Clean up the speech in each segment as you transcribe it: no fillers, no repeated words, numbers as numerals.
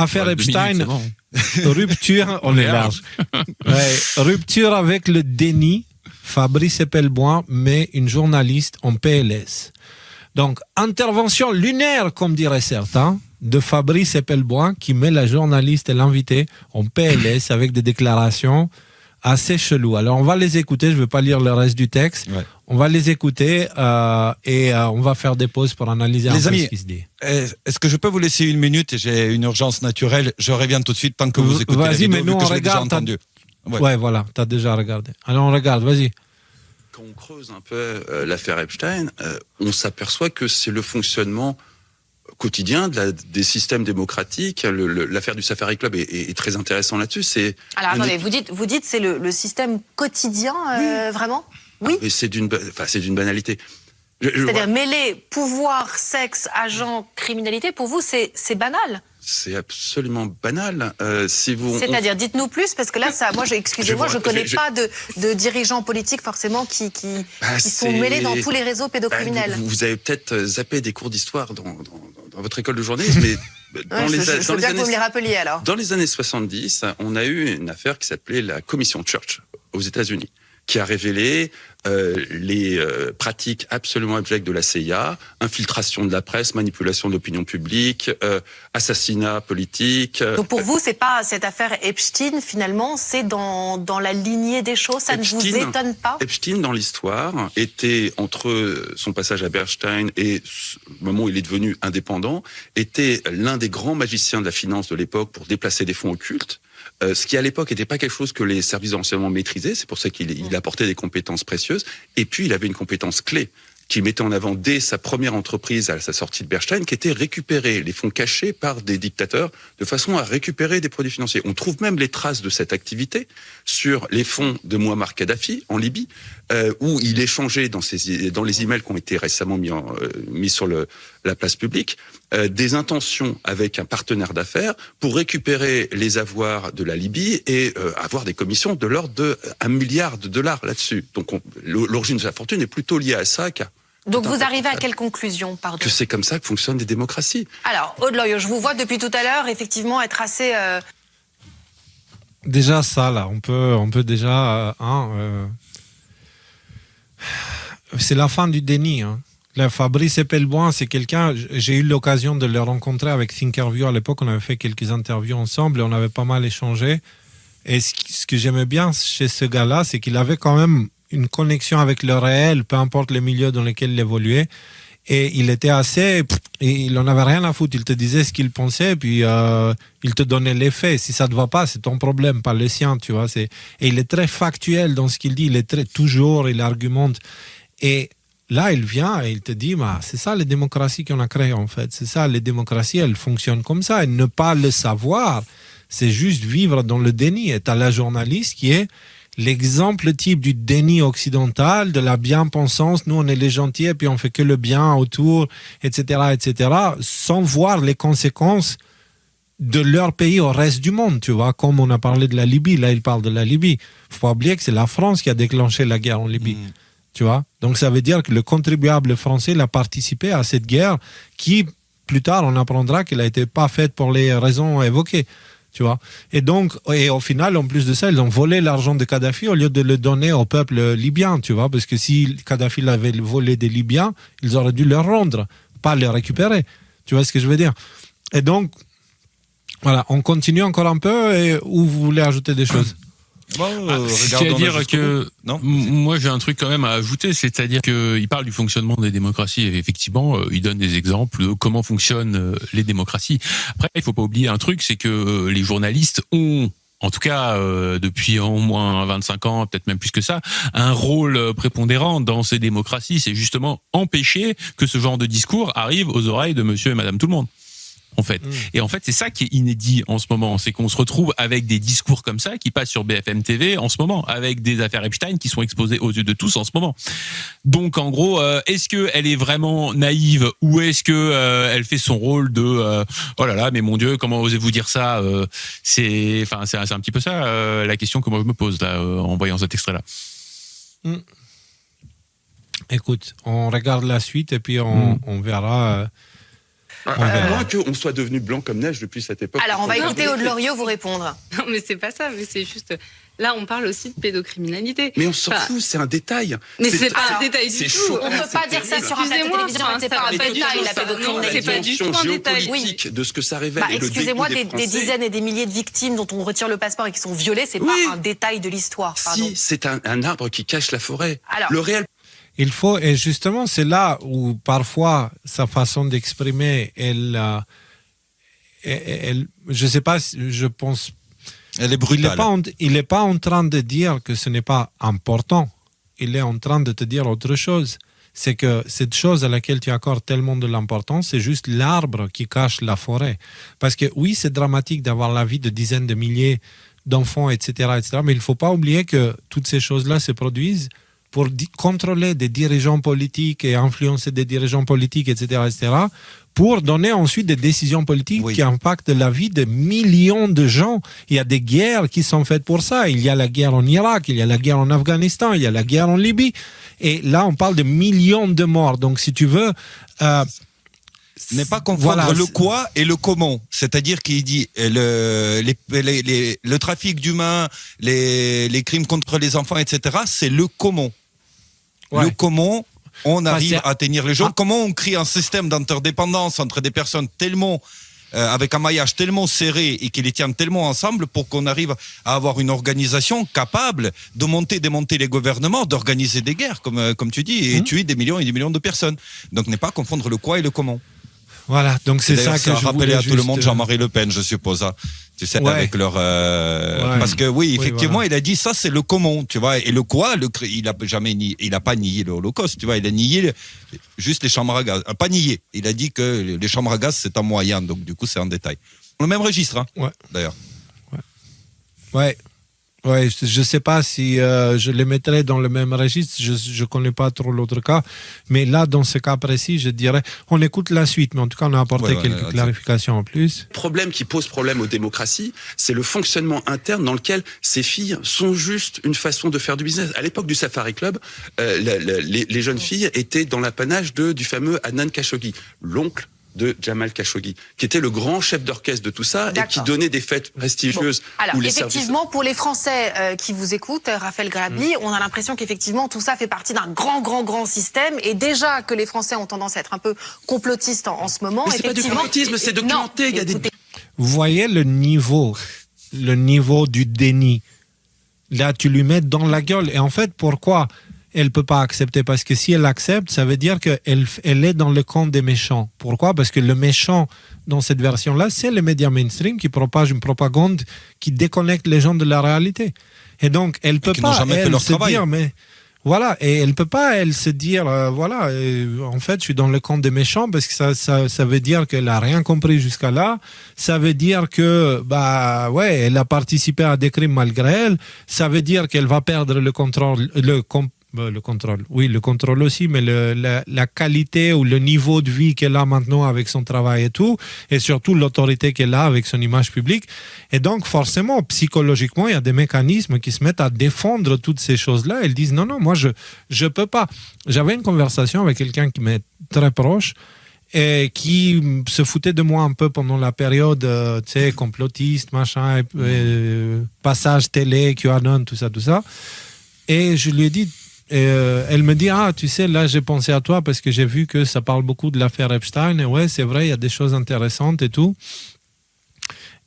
Affaire Ouais, Epstein, 2 minutes, c'est bon. rupture, on est large. Ouais, rupture avec le déni. Fabrice Epelboin met une journaliste en PLS. Donc, intervention lunaire, comme diraient certains, de Fabrice Epelboin qui met la journaliste et l'invité en PLS avec des déclarations assez cheloues. Alors, on va les écouter, je ne vais pas lire le reste du texte. Ouais. On va les écouter et on va faire des pauses pour analyser un peu amis, ce qui se dit. Est-ce que je peux vous laisser 1 minute? J'ai une urgence naturelle. Je reviens tout de suite tant que vous écoutez la Vas-y, vidéo, mais nous, vu que on je l'ai déjà regarde. entendu. Ouais, voilà, tu as déjà regardé. Alors, on regarde, vas-y. Quand on creuse un peu l'affaire Epstein, on s'aperçoit que c'est le fonctionnement quotidien des systèmes démocratiques. L'affaire du Safari Club est très intéressant là-dessus. Alors attendez, vous dites c'est le système quotidien, vraiment? Oui. Mais c'est d'une banalité. C'est-à-dire mêler pouvoir, sexe, agent, criminalité, pour vous, c'est banal? C'est absolument banal. C'est-à-dire, dites-nous plus, parce que là, excusez-moi, je ne connais pas de dirigeants politiques forcément qui sont mêlés dans tous les réseaux pédocriminels. Vous avez peut-être zappé des cours d'histoire dans votre école de journalisme, mais je veux bien que vous me les rappeliez alors. Dans les années 70, on a eu une affaire qui s'appelait la Commission Church aux États-Unis, qui a révélé les pratiques absolument abjectes de la CIA, infiltration de la presse, manipulation de l'opinion publique, assassinat politique. Donc pour vous, c'est pas cette affaire Epstein, finalement, c'est dans la lignée des choses, ça ne vous étonne pas? Epstein, dans l'histoire, était, entre son passage à Bernstein et le moment où il est devenu indépendant, était l'un des grands magiciens de la finance de l'époque pour déplacer des fonds occultes. Ce qui, à l'époque, n'était pas quelque chose que les services de renseignement maîtrisaient. C'est pour ça qu'il apportait des compétences précieuses. Et puis, il avait une compétence clé qu'il mettait en avant dès sa première entreprise à sa sortie de Bernstein, qui était récupérer les fonds cachés par des dictateurs de façon à récupérer des produits financiers. On trouve même les traces de cette activité sur les fonds de Mouammar Kadhafi en Libye, où il échangeait dans les emails qui ont été récemment mis sur la place publique, des intentions avec un partenaire d'affaires pour récupérer les avoirs de la Libye et avoir des commissions de l'ordre de $1 milliard là-dessus. Donc l'origine de sa fortune est plutôt liée à ça qu'à... Donc vous arrivez à quelle conclusion, pardon? Que c'est comme ça que fonctionnent des démocraties. Alors, Aude Loyau, je vous vois depuis tout à l'heure, effectivement, être assez... Déjà ça, là, on peut déjà... c'est la fin du déni, hein. Là, Fabrice Epelboin, c'est quelqu'un, j'ai eu l'occasion de le rencontrer avec Thinkerview à l'époque, on avait fait quelques interviews ensemble et on avait pas mal échangé. Et ce que j'aimais bien chez ce gars-là, c'est qu'il avait quand même une connexion avec le réel, peu importe les milieux dans lesquels il évoluait. Et il était assez... il n'en avait rien à foutre. Il te disait ce qu'il pensait, puis il te donnait les faits. Si ça ne te va pas, c'est ton problème, pas le sien, tu vois. Et il est très factuel dans ce qu'il dit. Il argumente. Et là, il vient et il te dit, c'est ça les démocraties qu'on a créées, en fait. C'est ça, les démocraties, elles fonctionnent comme ça. Et ne pas le savoir, c'est juste vivre dans le déni. Et tu as la journaliste qui est l'exemple type du déni occidental, de la bien-pensance. Nous, on est les gentils et puis on fait que le bien autour, etc., sans voir les conséquences de leur pays au reste du monde, tu vois. Comme on a parlé de la Libye, là, il parle de la Libye. Il faut pas oublier que c'est la France qui a déclenché la guerre en Libye. Tu vois. Donc, ça veut dire que le contribuable français il a participé à cette guerre qui, plus tard, on apprendra qu'elle n'a été pas faite pour les raisons évoquées. Tu vois. Et donc, au final, en plus de ça, ils ont volé l'argent de Kadhafi au lieu de le donner au peuple libyen, tu vois, parce que si Kadhafi l'avait volé des Libyens, ils auraient dû le rendre, pas le récupérer. Tu vois ce que je veux dire? Et donc, voilà, on continue encore un peu, ou vous voulez ajouter des choses? C'est-à-dire que moi j'ai un truc quand même à ajouter, c'est-à-dire qu'il parle du fonctionnement des démocraties et effectivement il donne des exemples de comment fonctionnent les démocraties. Après il faut pas oublier un truc, c'est que les journalistes ont, en tout cas depuis au moins 25 ans, peut-être même plus que ça, un rôle prépondérant dans ces démocraties. C'est justement empêcher que ce genre de discours arrive aux oreilles de monsieur et madame tout le monde. En fait. Et en fait, c'est ça qui est inédit en ce moment, c'est qu'on se retrouve avec des discours comme ça qui passent sur BFM TV en ce moment, avec des affaires Epstein qui sont exposées aux yeux de tous en ce moment. Donc, en gros, est-ce que elle est vraiment naïve ou est-ce que elle fait son rôle de oh là là, mais mon Dieu, comment osez-vous dire ça? C'est un petit peu ça la question que moi je me pose là en voyant cet extrait-là. Écoute, on regarde la suite et puis on verra. À moins qu'on soit devenu blanc comme neige depuis cette époque. Alors, on va écouter Aude Loriot vous répondre. Non, mais c'est pas ça, mais c'est juste... Là, on parle aussi de pédocriminalité. Mais on s'en fout, c'est un détail. Mais c'est pas un détail du tout. On ne peut pas dire ça sur un plateau de télévision, c'est pas un détail, la pédocriminalité. C'est pas du tout un détail. Géopolitique de ce que ça révèle. Excusez-moi, des dizaines et des milliers de victimes dont on retire le passeport et qui sont violées, c'est pas un détail de l'histoire. Si, c'est un arbre qui cache la forêt. Alors, le réel... Il faut, et justement, c'est là où parfois sa façon d'exprimer, je sais pas, je pense... Elle est brutale. Il n'est pas en train de dire que ce n'est pas important. Il est en train de te dire autre chose. C'est que cette chose à laquelle tu accordes tellement de l'importance, c'est juste l'arbre qui cache la forêt. Parce que oui, c'est dramatique d'avoir la vie de dizaines de milliers d'enfants, etc., mais il ne faut pas oublier que toutes ces choses-là se produisent pour contrôler des dirigeants politiques et influencer des dirigeants politiques, etc., pour donner ensuite des décisions politiques qui impactent la vie de millions de gens. Il y a des guerres qui sont faites pour ça. Il y a la guerre en Irak, il y a la guerre en Afghanistan, il y a la guerre en Libye. Et là, on parle de millions de morts. Donc, si tu veux... n'est pas confondre le quoi et le comment. C'est-à-dire qu'il dit le trafic d'humains, les crimes contre les enfants, etc., c'est le comment. Ouais. Le comment on arrive à tenir les gens, comment on crée un système d'interdépendance entre des personnes tellement, avec un maillage tellement serré et qui les tiennent tellement ensemble pour qu'on arrive à avoir une organisation capable de monter, démonter les gouvernements, d'organiser des guerres, comme tu dis, et tuer des millions et des millions de personnes. Donc, n'est pas confondre le quoi et le comment. Voilà, donc c'est ça que je rappelais à tout le monde Jean-Marie Le Pen, je suppose. Hein. Tu sais, avec leur... Parce que oui, effectivement, il a dit ça, c'est le comment, tu vois. Et le quoi, il a pas nié l'Holocauste, tu vois. Il a nié juste les chambres à gaz. Pas nié. Il a dit que les chambres à gaz, c'est un moyen. Donc, du coup, c'est un détail. Dans le même registre, hein, d'ailleurs. Ouais, je ne sais pas si je les mettrais dans le même registre, je ne connais pas trop l'autre cas, mais là, dans ce cas précis, je dirais, on écoute la suite, mais en tout cas, on a apporté quelques clarifications en plus. Le problème qui pose problème aux démocraties, c'est le fonctionnement interne dans lequel ces filles sont juste une façon de faire du business. À l'époque du Safari Club, les jeunes filles étaient dans l'apanage du fameux Adnan Khashoggi, l'oncle de Jamal Khashoggi, qui était le grand chef d'orchestre de tout ça et qui donnait des fêtes prestigieuses. Alors, effectivement, pour les Français qui vous écoutent, Raphaël Grabli, on a l'impression qu'effectivement, tout ça fait partie d'un grand système et déjà que les Français ont tendance à être un peu complotistes en ce moment. Mais c'est pas du complotisme, c'est de clanter. Vous voyez le niveau du déni. Là, tu lui mets dans la gueule. Et en fait, pourquoi elle ne peut pas accepter? Parce que si elle accepte, ça veut dire qu'elle est dans le camp des méchants. Pourquoi? Parce que le méchant, dans cette version-là, c'est les médias mainstream qui propagent une propagande qui déconnecte les gens de la réalité. Et donc, elle ne peut pas, elle, se dire, mais... Voilà, et elle ne peut pas, elle, se dire, en fait, je suis dans le camp des méchants parce que ça veut dire qu'elle n'a rien compris jusqu'à là. Ça veut dire que, elle a participé à des crimes malgré elle. Ça veut dire qu'elle va perdre le contrôle, le contrôle aussi, mais la qualité ou le niveau de vie qu'elle a maintenant avec son travail et tout, et surtout l'autorité qu'elle a avec son image publique. Et donc, forcément, psychologiquement, il y a des mécanismes qui se mettent à défendre toutes ces choses-là. Elles disent, non, moi, je peux pas. J'avais une conversation avec quelqu'un qui m'est très proche et qui se foutait de moi un peu pendant la période, complotiste, machin, passage télé, QAnon, tout ça. Et je lui ai dit, elle me dit, tu sais, là j'ai pensé à toi parce que j'ai vu que ça parle beaucoup de l'affaire Epstein et ouais, c'est vrai, il y a des choses intéressantes et tout.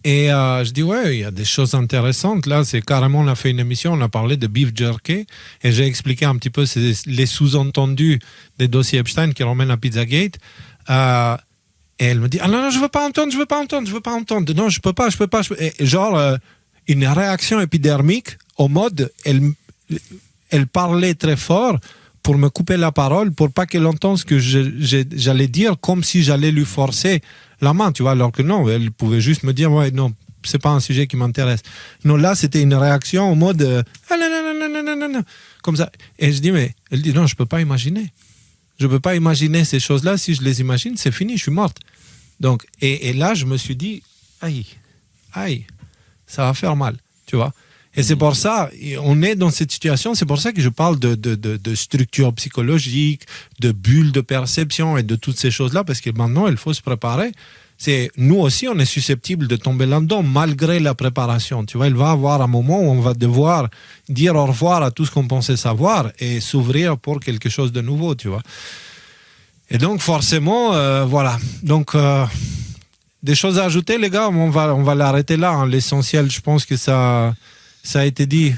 Et je dis, ouais, il y a des choses intéressantes. Là, c'est carrément, on a fait une émission, on a parlé de beef jerky et j'ai expliqué un petit peu les sous-entendus des dossiers Epstein qui ramènent à Pizzagate. Et elle me dit, non, je veux pas entendre. Non, je peux pas. Et genre, une réaction épidermique au mode, elle parlait très fort pour me couper la parole, pour pas qu'elle entende ce que j'allais dire, comme si j'allais lui forcer la main, tu vois, alors que non, elle pouvait juste me dire, ouais, non, c'est pas un sujet qui m'intéresse. Non, là, c'était une réaction au mode, non, comme ça. Et je dis, mais, elle dit, non, je peux pas imaginer. Je peux pas imaginer ces choses-là. Si je les imagine, c'est fini, je suis morte. Donc, et là, je me suis dit, aïe, ça va faire mal, tu vois. Et c'est pour ça, on est dans cette situation, c'est pour ça que je parle de structure psychologique, de bulles de perception et de toutes ces choses-là, parce que maintenant, il faut se préparer. Nous aussi, on est susceptible de tomber là-dedans, malgré la préparation. Tu vois, il va y avoir un moment où on va devoir dire au revoir à tout ce qu'on pensait savoir et s'ouvrir pour quelque chose de nouveau, tu vois. Et donc, forcément, voilà. Donc, des choses à ajouter, les gars, on va l'arrêter là. Hein. L'essentiel, je pense que ça a été dit.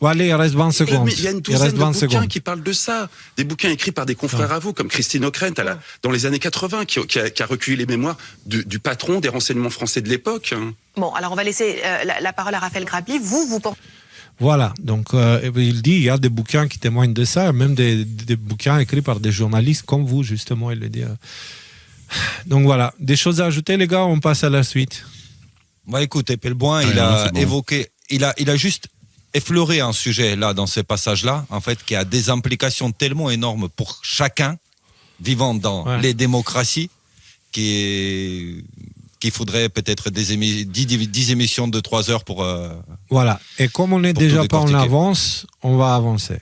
Allez, il reste 20 secondes. Il y a une douzaine de bouquins qui parlent de ça. Des bouquins écrits par des confrères à vous, comme Christine Ockrent, dans les années 80, qui a recueilli les mémoires du patron des renseignements français de l'époque. Bon, alors on va laisser la parole à Raphaël Grabli. Vous pensez... Voilà, donc il dit il y a des bouquins qui témoignent de ça, même des bouquins écrits par des journalistes comme vous, justement, il le dit. Donc voilà, des choses à ajouter, les gars, on passe à la suite. Écoute, Pelboin, il a évoqué, il a juste effleuré un sujet là dans ces passages-là, en fait, qui a des implications tellement énormes pour chacun vivant dans les démocraties qu'il faudrait peut-être 10 émissions de 3 heures pour... Voilà, et comme on n'est déjà pas en avance, on va avancer.